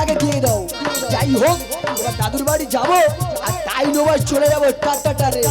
আগে দিয়ে দাও। যাই হোক এবার দাদুর বাড়ি যাবো আর তাই নবাই চলে যাবো টাটা রে।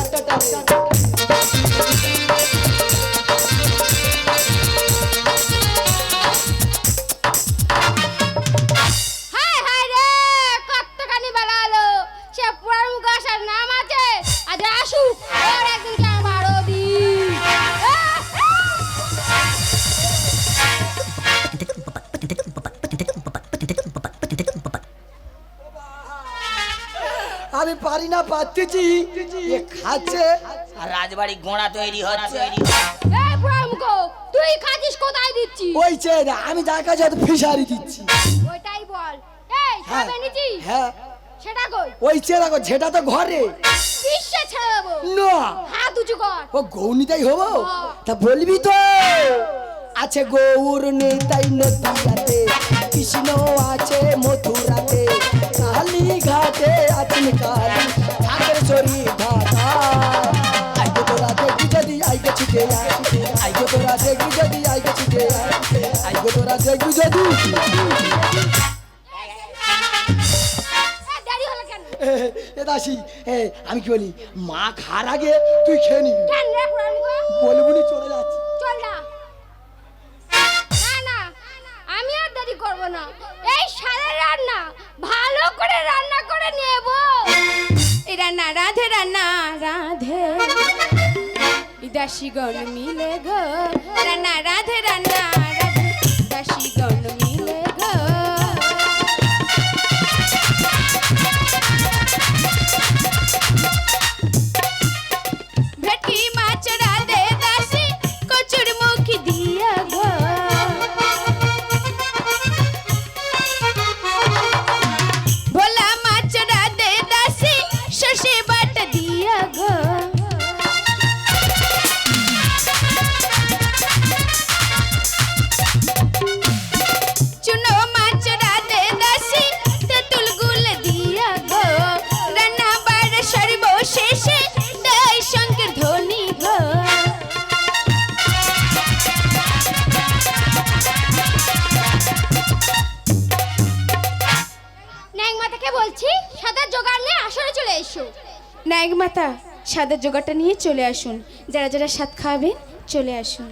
আমি পারি না পাচ্ছি খাচ্ছে আর রাজবাড়ি গোড়া তৈরি হচ্ছে। তুই খাচ্ছিস কোথায় দিচ্ছি? ওই চেয়ে আমি যার কাছে ফিশারি দিচ্ছি। ওইটাই বল। এই খাবে নিচি? হ্যাঁ সেটা কই? ওই চেয়ে দেখো যেটা তো ঘরে বিশ্বে ছেড়ে দেবো না। হাত উঁচু কর। ও গৌনিতাই হবো তা বলবি তো। আছে গৌর নেতাই নদিয়াতে, কৃষ্ণ আছে মথুরাতে, কালী ঘাটে আছেন কালী ঠাকুর চরি ঢাকা। আইগো তোরা দেখবি যদি আইগে ছুটে আয়, আইগো তোরা দেখবি যদি আইগে ছুটে আয়, আইগো তোরা দেখবি যদি। দেরি হলো কেন? এ দাসি আমি কি বলি, মা খার আগে তুই খেয়ে নিবি। কেন রে পুরাণগো? বলবুনি চলে যাচ্ছি। চল না। না আমি আর দেরি করব না। এই সারা রান্না ভালো করে রান্না করে নেব। এই রান্না রাধে রান্না রাধে দাসীগণ মিলে গো, রান্না রাধে রান্না রাধে দাসীগণ মিলে গো। ভেটকি মাছ রাধে দাসী কচুর মুখি দিয়া গো। ভোলা মাছ রাধে দাসী শশে বাট দিয়া গো। চুনো মাছ রাধে দাসী তেঁতুল গুল দিয়া গো। রান্না বার সর্বশেষে দই শঙ্কর ধ্বনি গো। ন্যাং মাতাকে বলছি সাদা জোগাড় নিয়ে আসরে চলে এসো। নায়ক মাতা সাদা জোগাড়টা নিয়ে চলে আসুন, যারা যারা স্বাদ খাবেন চলে আসুন।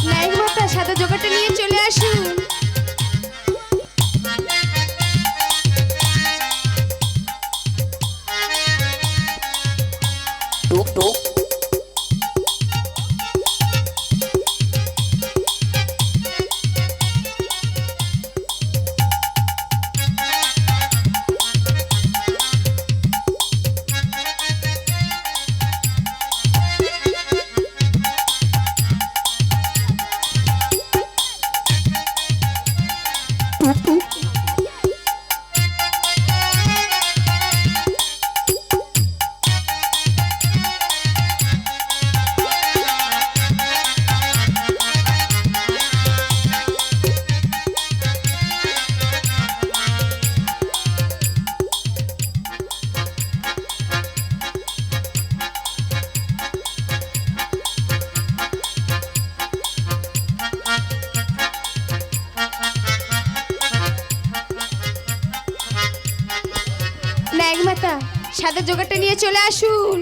নায়ক মাতা সাদা জোগাড়টা নিয়ে চলে আসুন। টুক টুক সাদা জোগাড়টা নিয়ে চলে আসুন।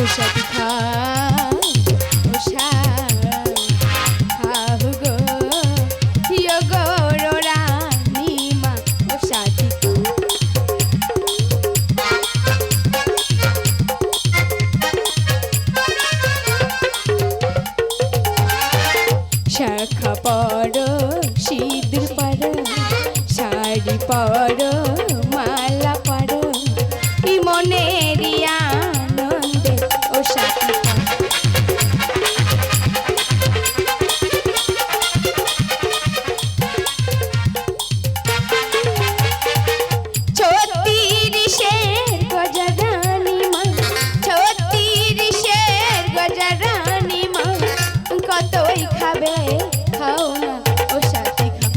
ওষাদি খাও ওষা খাও গো হিয় গো রানী মা ওষাদি শাখা পড়ো সিঁদুর পড়ো শাড়ি পড়ো মালা পড়ো ই মনের আনন্দে ও সাথী ছত্রিশের গজরানী মা ছত্রিশের গজরানী মা কতই খাবে খাও না ও সাথী খাও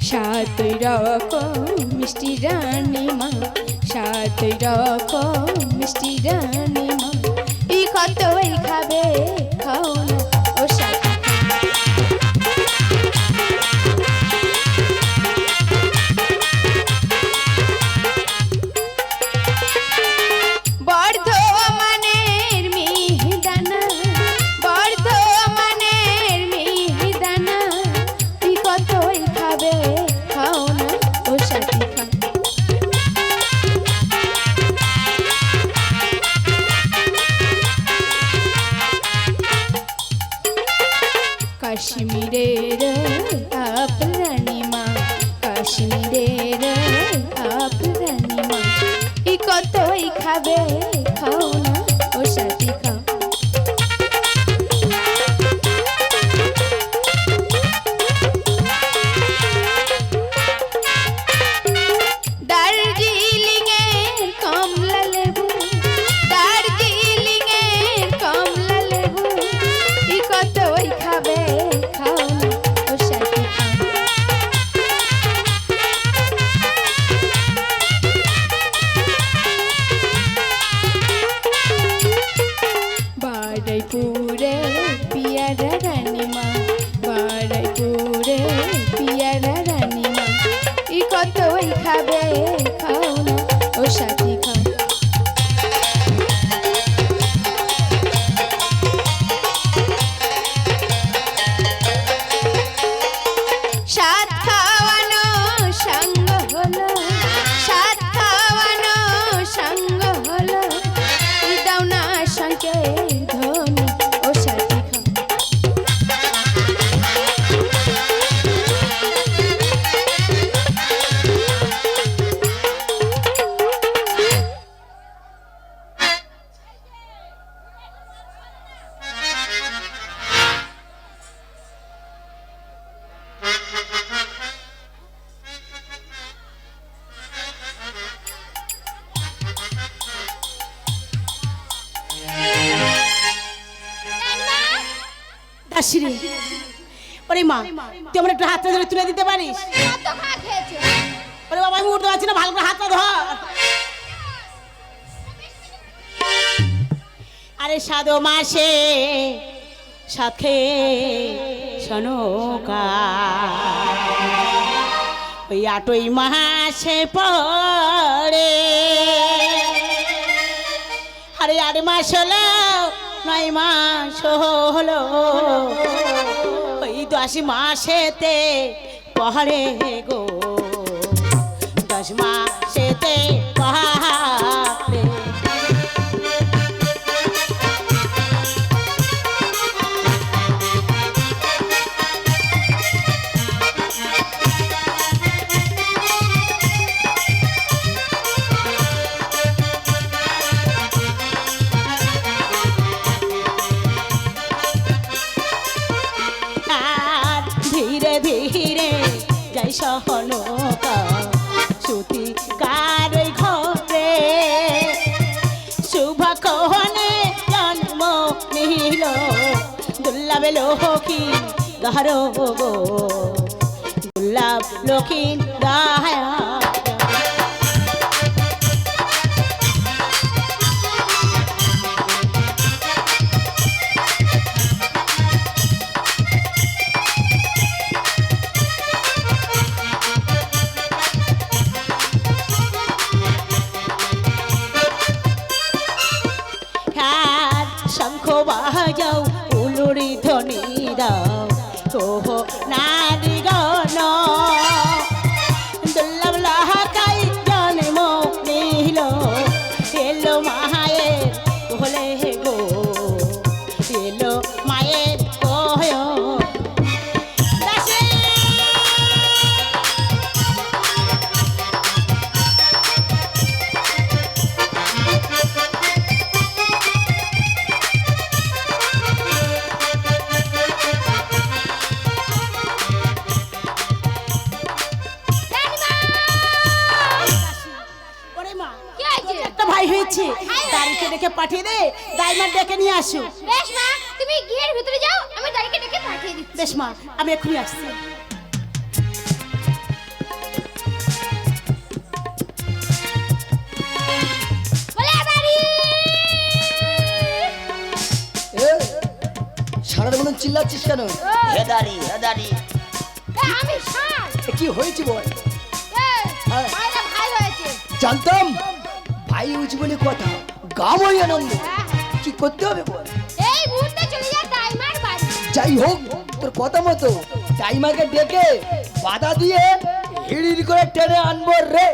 সাত রকম মিষ্টি রানী মা সাত রকম মিষ্টি রানী মা ই কতই খাবে খাও না ও সাথী বর্ধমানের মিহিদানা বর্ধমানের মিহিদানা ই কতই খাবে খাও না ও সাথী খাও কাশ্মীরের আপরানী মা কাশ্মীরের আপরানী মা ই কতই খাবে খাও না ও সাথী খাও দার্জিলিংয়ের কমলা লেবু দার্জিলিংয়ের কমলা লেবু ই কতই খাবে খাও না ও সাথী খাও বারাইপুরে পিয়ারা রানী মা বারাইপুরে পিয়ারা রানী মা ই কতই খাবে খাও না ও সাথী খাও সাত খাওয়ানো সঙ্গ হলো সাত খাওয়ানো সঙ্গ হলো ই দাও না সঙ্গে ধনী ও সাথী খাও দাসিরে ওরে মা তুই আমার একটু হাতটা ধরে তুলে দিতে পারিস কত খা খেয়েছো ওরে বাবা আমি উঠতে পারছি না ভালো করে হাতটা ধর আরে সাদো মাসে সাথে সনকা ওই 8ই মাসে পড়ে আরে 8 মাস হলো 9 মাস হলো ওই 10 মাসেতে পড়ে গো 10 মাসেতে পড়ে ধীরে ধীরে যাই সহনকা সুতি কার ঘরে শুভ কহনে জন্ম নিল দুর্লভ লক্ষী গারো গো দুর্লভ লক্ষী গায়া শঙ্খ বাজাও উলুরি ধ্বনি দাও ওহ নারী গণ দুর্লভ লাহাকাই জন্ম নিল এলো মায়ের কোলে গো এলো মায়ের কোয় দাসী কি হয়েছে? একটা ভাই হয়েছে দাঁড়িয়ে ডেকে পাঠিয়ে দে দাইমার ডেকে নিয়ে আসো বেশ মা, তুমি গিয়ের ভিতরে যাও, আমি দাঁড়িয়ে ডেকে পাঠিয়ে দিচ্ছি। বেশ মা আমি এক্ষুনি আসছি বলে বাড়ি এ, সারার মতন চিল্লাচ্ছিস কেন? হেদারি হেদারি আমি ষাঁড়। এ, কি হয়েছে বল? হ্যাঁ। ভাইরা ভাই হয়েছে। জানতাম ভাই হয়েছে বলে কথা, গামই আনন্দ। কি করতে হবে বল? এই মুহূর্তে চলে যা দাইমার বাড়ি। যাই হোক তোর কথা মতো টাইমাকে ডেকে বাধা দিয়ে হিড়ির করে টেনে আনবো রে।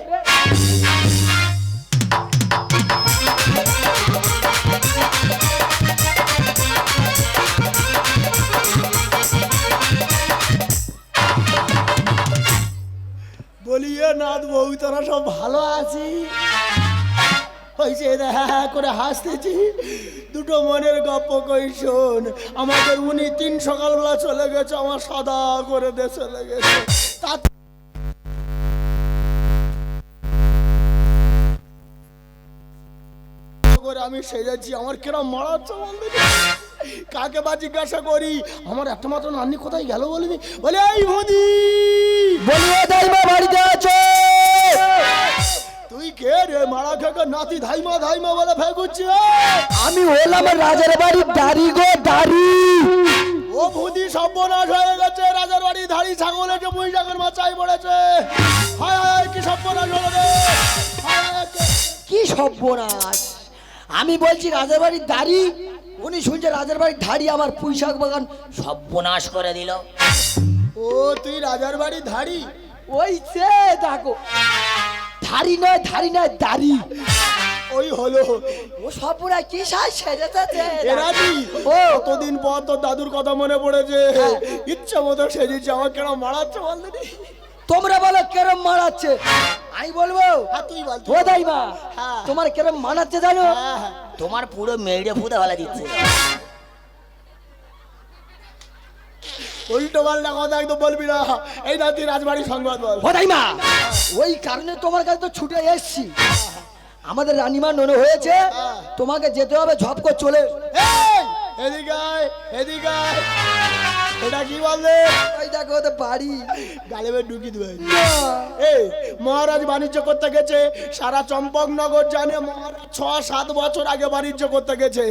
বলিয়ে নাথ বউ তোরা সব ভালো আছি হয়েছে দেখা করে হাসতেছি দুটো মনের গপ্প কই শোন আমাদের উনি 3 সকালবেলা চলে গেছে আমার সাদা করে দিয়ে চলে গেছে তা করে আমি সেজেছি আমার কিরম মারাচ্ছে বলবি কাকে বা জিজ্ঞাসা করি আমার একটা মাত্র নান্নি কোথায় গেল বলিনি বলে এই মোদি বলিয়ে দাইমা বাড়িতে আছে। তুই কে রে মারা খেকে নাতি ধাইমা ধাইমা বলে ফেকুচ্ছি আমি হলাম রাজার বাড়ির দাড়ি গো দাড়ি। ও ভূতি সর্বনাশ হয়ে গেছে রাজার বাড়ি ধাড়ি ছাগলের যে বৈশাখের মাচাই পড়েছে হায় হায় কি সর্বনাশ হলো রে হায় হায়, কি সর্বনাশ! আমি বলছি রাজার বাড়ির দাড়ি, উনি শুনছে রাজার বাড়ির ধাড়ি আমার পুঁইশাক বাগান। সর্বনাশ করে দিল। ও তুই রাজার বাড়ি ধাড়ি ওই সে দেখো ধাড়ি নয় দাড়ি। ওই হলো ও সর্বনাশ কি সাজ সেজেছে এরাজি ও কতদিন পর তোর দাদুর কথা মনে পড়েছে হ্যাঁ। ইচ্ছা মতো সেজেছে আমার কেন মারাচ্ছে বললি তোমরা বলো কেরম মারাচ্ছে, আমি বলবো হ্যাঁ তুই বল ও দাইমা হ্যাঁ। তোমার কেরম মানাচ্ছে জানো? হ্যাঁ, হ্যাঁ। তোমার পুরো মেয়েরে ফুদে ফেলা দিচ্ছে। উল্টো পাল্টা কথা একদম বলবি না এই না তুই রাজবাড়ির সংবাদ বল ও দাইমা ওই কারণে তোমার কাছে তো ছুটে এসছি। আমাদের রানীমা নন হয়েছে, তোমাকে যেতে হবে ঝপ করে চলে। এই, এদিকে আয়, এদিকে আয়। এটা কি বললে ওই দেখো ওদের বাড়ি। গালে ঢুকি দেবে এই মহারাজ বাণিজ্য করতে গেছে সারা চম্পকনগর জানে মহারাজ 6-7 বছর আগে বাণিজ্য করতে গেছে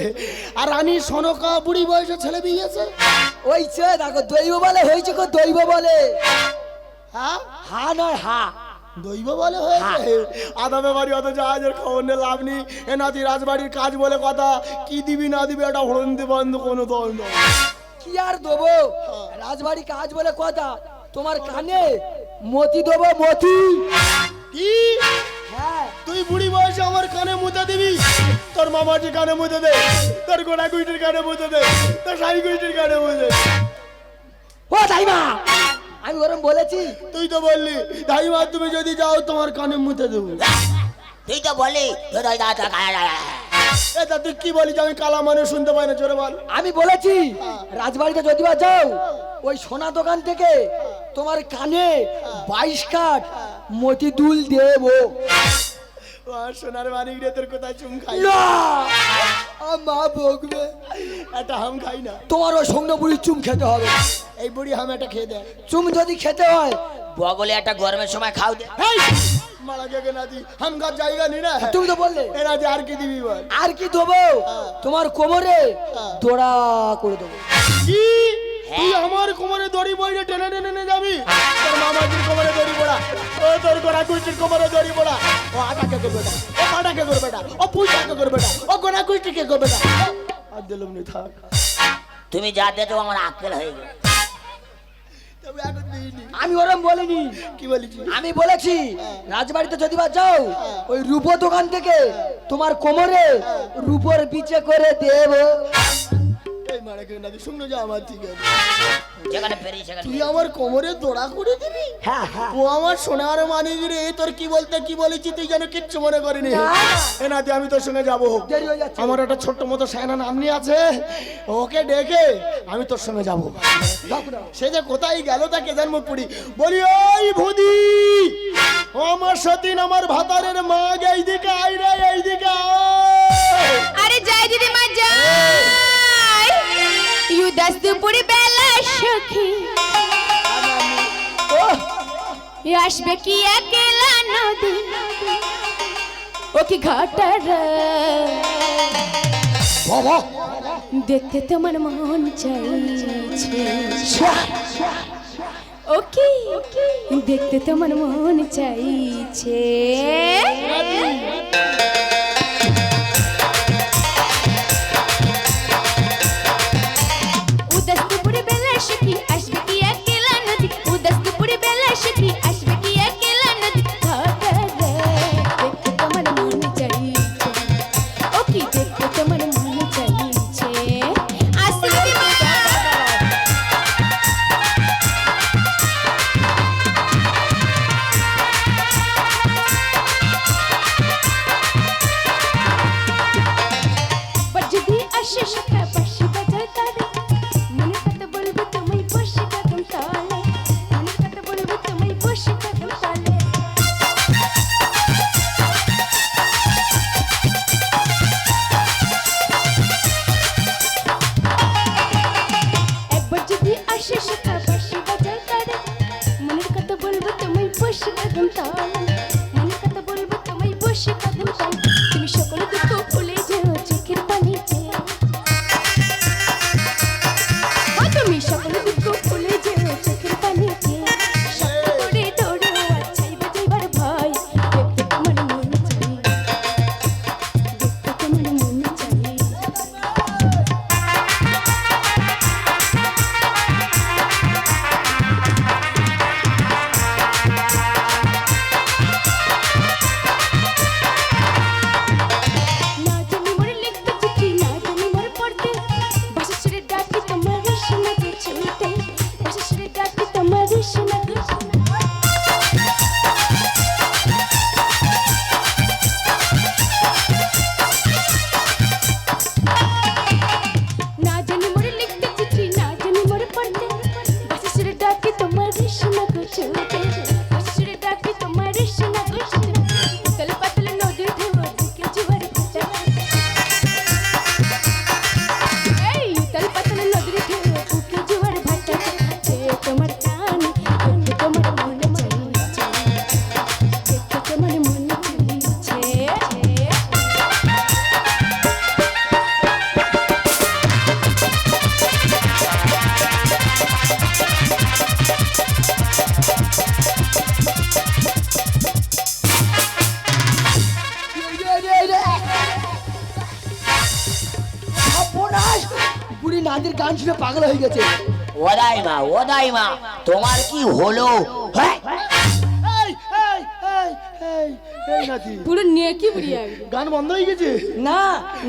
আর রানী সনকা বুড়ি বয়সে ছেলে বিয়েছে ওই সে দেখো দৈব বলে হয়েছে গো দৈব বলে। হ্যাঁ হা নয় হা। দৈব বলে হয়েছে আদামে বাড়ি অত জাহাজের খবর নিয়ে লাভ নেই এ নাতি রাজবাড়ির কাজ বলে কথা কি দিবি না দিবি এটা হরন্দি বন্ধ কোনো দ্বন্দ্ব কি আর দেবো রাজবাড়ি কাজ বলে কথা, তোমার কানে মতি দেবো মতি। কি হ্যাঁ তুই বুড়ি বয়সে আমার কানে মুতে দিবি তোর মামাটি কানে মুতে দে তোর গোড়া গুইটির কানে মুতে দে তোর শাড়ি গুইটির কানে মুতে দে ও দাইমা আমি ওরম বলেছি? তুই তো বললি দাইমা তুমি যদি যাও তোমার কানে মুতে দেবো তুই তো বলি এটা তুই কি বলিস আমি কালা মানে শুনতে পাই না জোরে বল আমি বলেছি রাজবাড়িতে যদি বা যাও ওই সোনা দোকান থেকে তোমার কানে 22 কাঠ মতি দুল দেবো। সোনার মানিক রে তোর কোথায় চুম খাই না আর মা বকবে। একটা হাম খাই না, তোমার ওই সঙ্গে বুড়ি চুম খেতে হবে। এই বুড়ি হাম একটা খেয়ে দেয়। চুম যদি খেতে হয় বগলে একটা গরমের সময় খাও দে। এই মারা গেকে না দি, হাম খার জায়গা নি না। তুমি তো বললে এরা যে আর কি দিবি বল? আর কি দেবো, তোমার কোমরে দোড়া করে দেবো। কি তুই আমার কোমরে দড়ি বইরে টেনে টেনে নিয়ে যাবি? তোর মামাজির কোমরে দড়ি পড়া, ও তোর গোড়া কুষ্টির কোমরে দড়ি পড়া। ও আটাকে করবে না, ও পাটাকে করবে না, ও পুইটাকে করবে না, ও গোড়া কুষ্টিকে করবে না। আর দিলাম নি থাক। তুমি যা দেখো আমার আক্কেল হয়ে গেল। তবে এখন দিইনি। আমি ওরম বলিনি, কি বলেছি? আমি বলেছি রাজবাড়িতে যদি বা যাও ওই রূপো দোকান থেকে তোমার কোমরে রূপোর বিচে করে দেব। এই মারা গেকে না দি, শুনো যা আমার ঠিক আছে। যেখানে ফেরি সেখানে তুই আমার কোমরে দড়া করে দিবি? হ্যাঁ হ্যাঁ, ও আমার সোনার মানিক রে, তোর কি বলতে কি বলেছি তুই যেন কিচ্ছু মনে করিনি। এনাতে আমি তোর সঙ্গে যাবো। দেরি হয়ে যাচ্ছে। আমার একটা ছোট্ট মতো সায়না নামনি আছে, ওকে ডেকে আমি তোর সঙ্গে যাবো। সে যে কোথায় গেল তাকে জানবো পুরি। বলি ওই ভুদি, ও আমার সতীন, আমার ভাতারের মা, এইদিকে আই রে, এইদিকে আয়। আরে যাই দিদিমা যাই, উদাস দুপুরে বেলা সখী আসবে কি একলা নদী, ও কি ঘাটার বাবা দেখতে তোমার মন চাইছে, ও কি দেখতে তোমার মন চাইছে। উদাস দুপুরে বেলা সখী আসবে কি একলা নদী, উদাস দুপুরে বেলা সখী আসবে কি একলা নদী, দেখতে তোমার মন চাইছে, ও কি দেখতে তোমার মন চাইছে। আসি দিদিমা। যদি আসে সখা বাঁশি বাজায় তারে, মনের কথা বলবো তোমায় বসে কদম তালে, মনের কথা বলবো তোমায় বসে কদম তালে। একবার যদি আসে সখা বাঁশি বাজায় তারে, মনের কথা বলবো তোমায় বসে কদম তালে, মনের কথা বলবো তোমায় বসে কদম তালে। তুমি সকল দুঃখ ভুলে যেও চোখের পানিতে, ও তুমি সকল দুঃখ ভুলে যেও চোখের পানিতে, শক্ত করে ধরো আচ্ছাই বাজাইবার ভয়, দেখতে তোমার মন চাই, দেখতে তোমার মন চাই। না জানি মোর লিখতে চিঠি, না জানি মোর পড়তে, বাসা ছেড়ে ডাকি তোমার রসনা ছুটে, বাসা ছেড়ে ডাকি তোমার রসনা না জানি মোর লিখতে চিঠি, না জানি মোর পড়তে, বাসা ছেড়ে ডাকি তোমার রসনা ছুটে, বাসা ছেড়ে ডাকি তোমার রসনা ছুটে। উতল পাতল নদীর ঢেউ বুকে জোয়ার ভাটা, এই উতল পাতল নদীর ঢেউ বুকে জোয়ার ভাটা, তোমার টান দেখতে তোমার মন চাইছে, দেখতে তোমার মন চাইছে। বুড়ি নাদির গান শুনে পাগল হয়ে গেছে। ওদাই মা তোমার কি হলো? হ্যাঁ এই এই এই এই এই নাতি, পুরো নিয়ে কি বুড়িয়া গান বন্ধ হয়ে গেছে? না,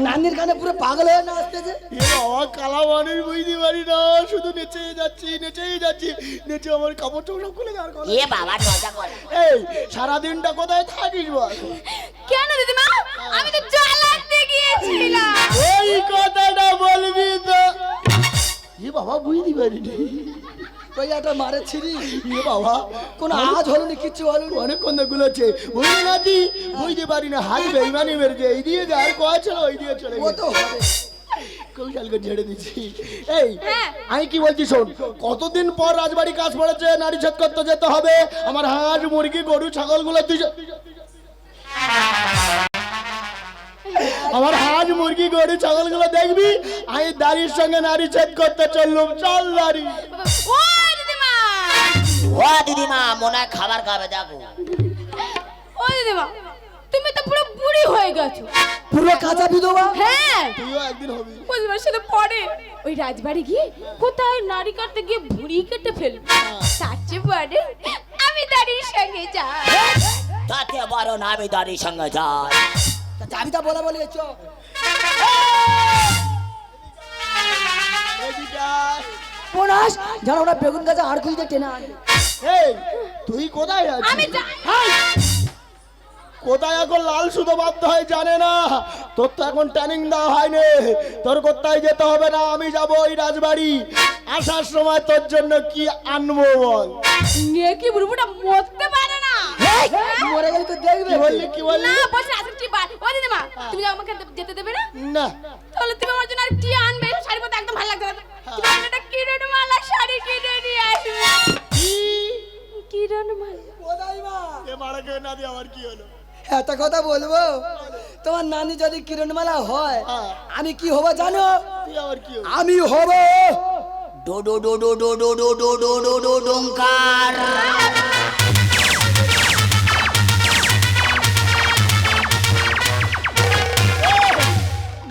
নানির গানে পুরো পাগল হয়ে নাচতেছে। এ বাবা, কালা মানুষ বুঝতে পারি না, শুধু নেচেই যাচ্ছি নেচেই যাচ্ছি, নেচে আমার কাপড় চোপড় সব খুলে দাঁড় করা। এ বাবা মজা করে। এই সারাদিনটা কোথায় থাকিস বল? কেন দিদিমা, আমি তো জল আনতে গিয়েছিলাম। এই কথাটা বলবি তো? বাবা বুঝতে পারিনি। ওই একটা মারে ছিড়ি বাবা কোনো আওয়াজ হলো না, কিচ্ছু হলো না। অনেকক্ষণ গুলোছে বুঝলি নাতি, বুঝতে পারি না হাত বেইমানি মেরেছে, এই দিয়ে আর কোয়া ছিল ওই দিয়ে চলে ও তো হবে। কৌশলকে ছেড়ে দিচ্ছি। এই আমি কি বলছি শোন, কতদিন পর রাজবাড়ি কাজ পড়েছে, নারী ছেদ করতে যেতে হবে। আমার হাঁস মুরগি গরু ছাগল গুলো তুই আমার হাঁস মুরগি গরু ছাগল গুলো দেখবি, আমি দাড়ির সঙ্গে নারী ছেদ করতে চললুম। চল দাড়ি। ও দিদিমা, ও দিদিমা মনে হয় খাবার খাবে দেখো। ও দিদিমা, তুমি তো পুরো বুড়ি হয়ে গেছো। পুরো কাঁচা বিধবা। হ্যাঁ, তুইও একদিন হবি। পরিবার সাথে পরে ওই রাজবাড়ি গিয়ে কোথায় নারী কাটতে গিয়ে ভুড়ি কেটে ফেলবো। তার চেয়ে পরে আমি দাঁড়িয়ে সঙ্গে যাই। তাতে বড় না আমি দাঁড়িয়ে সঙ্গে যাই। চাবিটা বলা বলে চ। পোনাস জানো ওরা বেগুন গাছে আর খুঁজতে টেনে আনবে। এই তুই কোথায় আছিস? আমি যাই। কোথায় এখন লাল সুতো বাধ্য হয় জানে না, তোর তো এখন ট্রেনিং দেওয়া হয়নি, তোর কোথায় যেতে হবে না, আমি যাবো ওই রাজবাড়ি। আসার সময় তোর জন্য কি আনবো বল? নিয়ে কি বুড়বুটা মরতে পারে না। মরে গেলে তো দেখবে। কি বললি কি বললি? না বসে আজকে কি বার। ও দিদিমা, তুমি আমাকে যেতে দেবে না? না তাহলে তুমি আমার জন্য আর কি আনবে? শাড়ি পরতে একদম ভালো লাগছে না। তুমি আমার একটা কিরণ মালা শাড়ি কিনে নিয়ে আসবে। কিরণ মালা। এ মারা কেউ না দিয়ে আমার কি হলো? এত কথা বলবো, তোমার নানি যদি কিরণমালা হয় হ্যাঁ। আমি কি হবো জানো? তুই আমার কি হলো? আমি হব ডো ডো ডো ডো ডো ডো ডো ডো ডো ডো ডো ডোঙ্কার।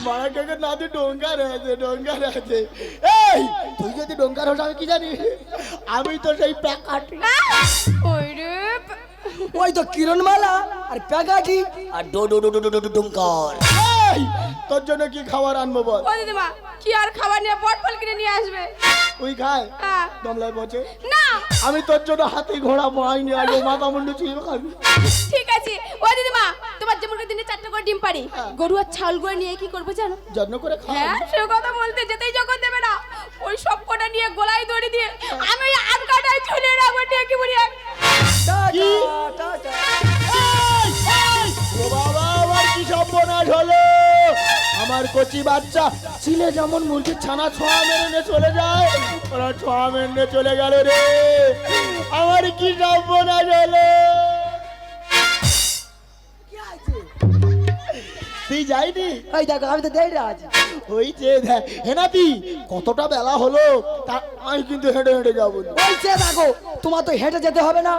মারা কেউ না দিয়ে ডোঙ্গার আছে, ডোঙ্গার আছে। এই তুই যদি ডোঙ্গার হোস আমি কি জানি, আমি তো সেই প্যাকাট। ওই রে, ওই তো কিরণমালা আর প্যাকাঠি। আর ডো ডো ডো ডো ডো ডো ডোঙ্কার। এই তোর জন্য কি খাবার আনবো বল? ও দিদিমা, কি আর খাবার নিয়ে পটফল কিনে নিয়ে আসবে? ওই খায় হ্যাঁ। দমলায় বসে। না, আমি তোর জন্য হাতি ঘোড়া মাই নিয়ে আসবো, মাথা মুন্ডু চিড়ে খাবি। ঠিক আছে। ও দিদিমা, তোমার যেমন দিনে 4টা করে ডিম পারি, গরু আর ছাউল করে নিয়ে কি করবো জানো? যত্ন করে খা। হ্যাঁ, সে কথা বলতে যেতেই যখন দেবে না, ওই সব কটা নিয়ে গলায় দড়ি দিয়ে আমি ওই আধ কাটায় ঝুলিয়ে রাখবো। ডেকে বুড়ি টাটা, টাটা। ও বাবা, আমার কি সর্বনাশ হলো! আমার কচি বাচ্চা ছিলে যেমন মুরগির ছানা ছোঁয়া মেরে নিয়ে চলে যায়, ওরা ছোঁয়া মেরে নিয়ে চলে গেল রে। আমার কি সর্বনাশ হলো! তুই যাইনি? এই দেখো আমি তো দেই আছি। ওই যে দেখ হেনাতি, কতটা বেলা হলো, তা আমি কিন্তু হেঁটে হেঁটে যাবো না। ওই যে দেখো তোমার তো হেঁটে যেতে হবে না,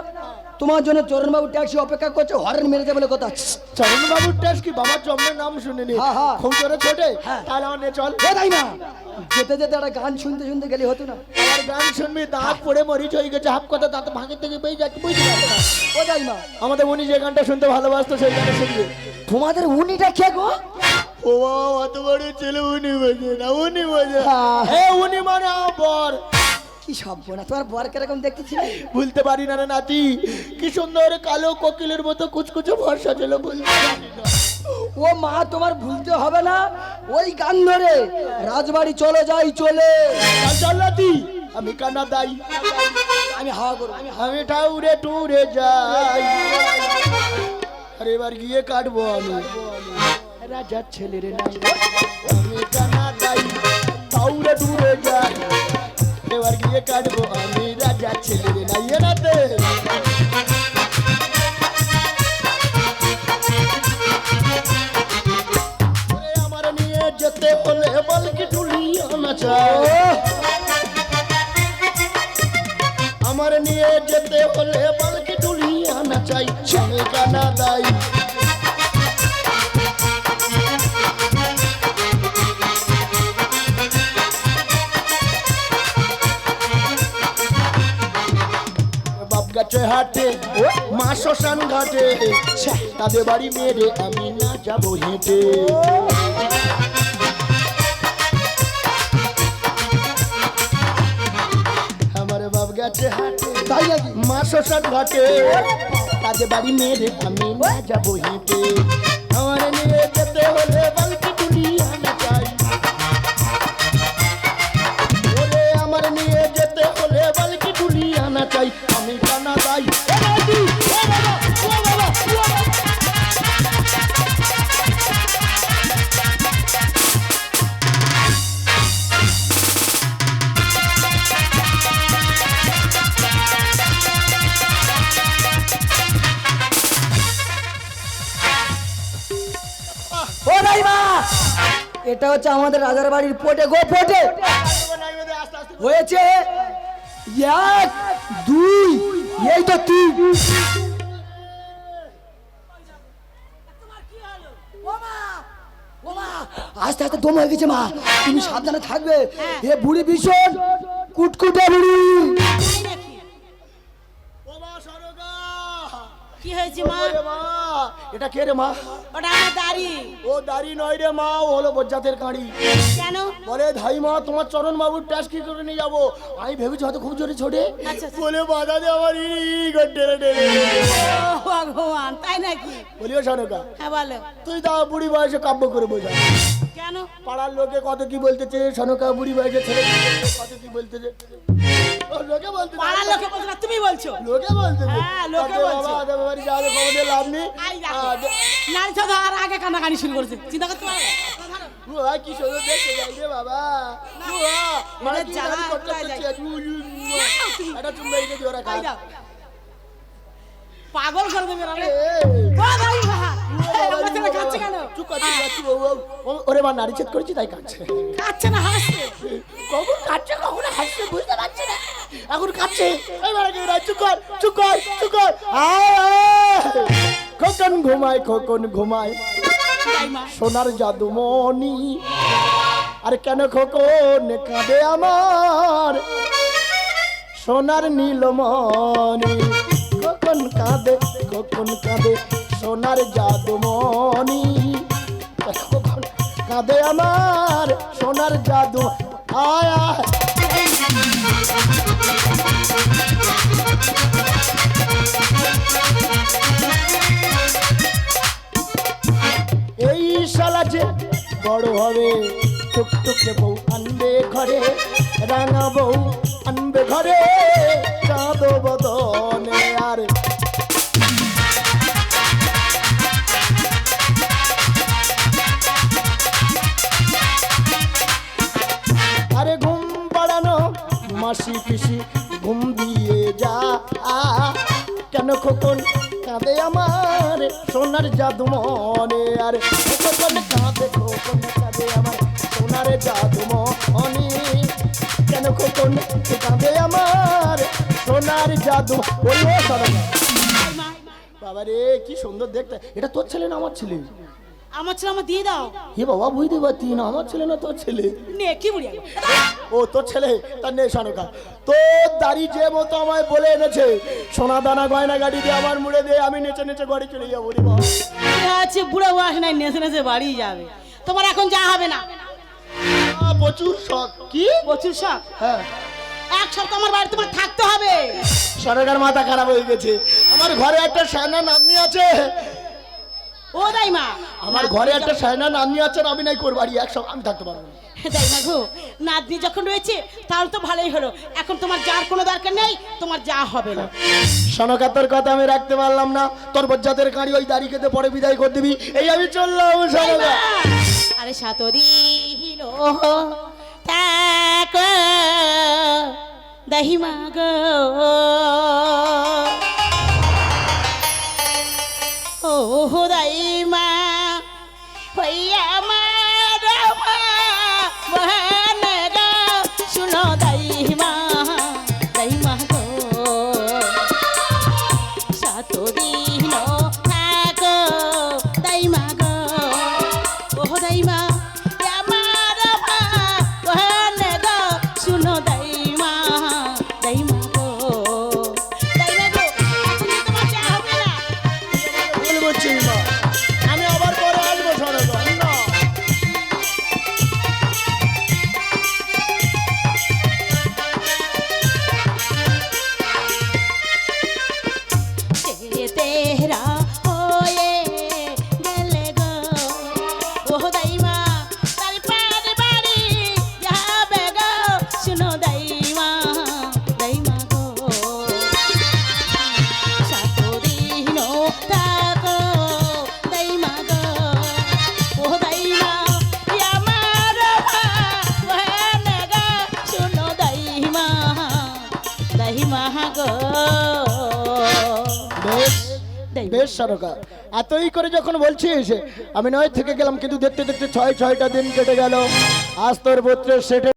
তোমার জন্য চরণবাবু ট্যাক্সি অপেক্ষা করছে, হরেন মেরেছে বলে কথা। চরণ বাবুর ট্যাক্স কি বাবার জন্মের নাম শুনিনি? হ্যাঁ, হ্যাঁ। খুব জোরে ছোটে। হ্যাঁ। তাহলে আমার নিয়ে চল। এ তাই না, যেতে যেতে একটা গান শুনতে শুনতে গেলে হতো না? আমার গান শুনবি, দাঁত পড়ে মরিচ হয়ে গেছে, হাফ কথা দাঁত ভাঙে থেকে পেয়ে যাচ্ছে, বুঝতে পারবে না। ও তাই না, আমাদের উনি যে গানটা শুনতে ভালোবাসতো সেই গানটা শুনবে। তোমাদের উনিটা কে গো? ও বাবা, অত বড় ছেলে উনি বোঝে না, উনি বোঝে। হ্যাঁ। এ উনি মানে আমার বর। কি সব না, তোমার বর কিরকম দেখতেছিলে? ভুলতে পারি না রে নাতি, কি সুন্দর কালো কোকিলের মতো কুচকুচে ভরসা ছিল, বলতে পারি না। ও মা, তোমার ভুলতে হবে না, ওই গান ধরে রাজবাড়ি চলে যাই চলে। চল চল নাতি, আমি কান্না দাই, আমি হাওয়া করবো। আমি ঠাউরে টুরে যাই। আরে এবার গিয়ে কাটবো আমি রাজার ছেলের নাই, আমি কান্না দাই, ঠাউরে টুরে যাই। এবার গিয়ে কাটবো আমি রাজার ছেলের নাই। এরাতে আমার নিয়ে যেতে হলে বলকে ঝুলিয়ে আনা চাই, আমার নিয়ে যেতে হলে বলকে ঝুলিয়ে আনা চাই, আমি কানা দাই। বাপ গাছে হাটে মা শ্মশান ঘাটে, তাদের বাড়ি মেরে আমি না যাবো হেঁটে। আমার বাপ গাছে হাটে, তাই নাকি? মা শ্মশান ঘাটে, তাদের বাড়ি মেরে আমি না যাবো হেঁটে। আমার নিয়ে যেতে হলে বালতি তুলি আনা চাই, ওরে এটা হচ্ছে আমাদের রাজার বাড়ির পোটে গো পোটে আস্তে আস্তে হয়েছে 1 2 এই তো 3 আস্তে আস্তে দম হয়ে গেছে মা তুমি সাবধানে থাকবে এ বুড়ি ভীষণ কুটকুটে বুড়ি ও মা সরগা কি হয়েছে মা? ওরে মা এটা কে রে মা ওটা আমার দাড়ি। ও দাড়ি নয় রে মা ও হলো বজ্জাতের কাঁড়ি কেন? বলে ধাই মা তোমার চরণ বাবুর ট্যাস কি করে নিয়ে যাবো আমি ভেবেছি হয়তো খুব জোরে ছোটে আচ্ছা, আচ্ছা। বলে বাধা দে আমার টেনে টেনে ও ভগবান, তাই নাকি? বলিও সরগা হ্যাঁ বলো। তুই তা বুড়ি বয়সে কাব্য করে বোঝা কেন? পাড়ার লোকে কত কি বলতেছে সনকা বুড়ি বয়সে ছেলে কত কি বলতেছে ও লোকে বলতে পাড়ার লোকে বলছো না, তুমি বলছো। লোকে বলতেছে হ্যাঁ, লোকে তাতে বলছে। বাবা দেবে বাড়ি যাওয়ার খবর দিয়ে লাভ নেই আই দেখো, নারী ছাড়া আর আগে কান্নাকানি শুরু করেছে, চিন্তা করতে পারো? উয়া, কি সুন্দর দেখতে যাই রে বাবা উয়া, মানে কি জ্বালা জানি করতে কোথায় করতে যায়? এটা চুমড়ে এনে দিও রা আই দাও। পাগল করে দেবে রে। এই। ও দাই বাবা, আমার ছেলে কাঁদছে কেন? চুপ কর, চুপ কর, চুপ কর, ওরে মা নারী ছেদ করেছি তাই কাঁদছে কাঁদছে না, হাসছে। কখন কাঁদছে কখন হাসছে বুঝতে পারছি না এখন কাঁদছে এবার চুপ কর চুপ কর চুপ কর আয়, আয়। খোকন ঘুমায় খোকন ঘুমায় তাই মা। সোনার জাদুমণি আর কেন খোকন কাঁদে আমার সোনার নীলমণি খোকন কাঁদে সোনার জাদুমণি খোকন কাঁদে আমার সোনার জাদু আয় আয় এই শালা যে বড় হবে টুকটুকে বউ আনবে ঘরে রাঙা বউ আনবে ঘরে চাঁদো বদনে আর আরে ঘুম পাড়ানো মাসি পিসি ঘুম দিয়ে যা কেন খোকন কাঁদে আমার সোনার জাদু মনে আর খোকন কাঁদে আমার সোনার জাদু মনি কেন খোকন কাঁদে আমার সোনার জাদু বললো সরকার তাই মা। বাবা রে কি সুন্দর দেখতে এটা তোর ছেলে না আমার ছেলে আমার ছেলে আমার দিয়ে দাও। হে বাবা বুঝতে পারতি না আমার ছেলে না তোর ছেলে নে কি বুড়িয়া গো? ও তোর ছেলে তার নেই সনকা তোর দাড়ি যে মতো আমায় বলে এনেছে সোনা দানা গয়না গাড়ি দিয়ে আমার মুড়ে দিয়ে আমি নেচে নেচে বাড়ি চলে যাবো রে বাবা আছে বুড়া বয়স নাই, নেচে নেচে বাড়ি যাবে। তোমার এখন যা হবে না। প্রচুর শখ কি প্রচুর শখ। হ্যাঁ এক সপ্তাহ আমার বাড়ি তোমার থাকতে হবে। সরকার মাথা খারাপ হয়ে গেছে আমার ঘরে একটা সায়না নাতনি আছে ও দাই মা, আমার ঘরে একটা সায়না নাতনি আছে আমি নাই করবো বাড়ি এক সপ্তাহ আমি থাকতে পারবো না দাই মা গো, নাতনি যখন রয়েছে তাহলে তো ভালোই হলো। এখন তোমার যার কোনো দরকার নেই, তোমার যা হবে না। সনকা তোর কথা আমি রাখতে পারলাম না তোর বজ্জাতের গাড়ি ওই দাড়ি খেতে পরে বিদায় করে দিবি এই আমি চললাম সনকা আরে সাতরি হিলো তাকো দহিমা গো ও দাইমা হইয়া মারমা বহন গো শুনো দাইমা দাইমা গো সাতদিন থাকো দাইমা গো ও দাইমা আমার বহন গো শুনো দাইমা দাইমা গো দাইমা গো এখন তোমার যা হবে না। বলবো চিন্তা আমি আবার পরে আসবো সনকা না তেরা হয়ে গেলে গো ও দাইমা তার পার বাড়ি যাবে গো শুনো দাইমা দাইমা গো সাতদিন থাকো দাইমা গো ও দাইমা আমার বহন গো শুনো দাইমা দাইমা গো বেশ দাইমা বেশ সরকার, এতই করে যখন বলছিস আমি নয় থেকে গেলাম, কিন্তু দেখতে দেখতে 6টা দিন কেটে গেল। আজ তোর পুত্রের সেটে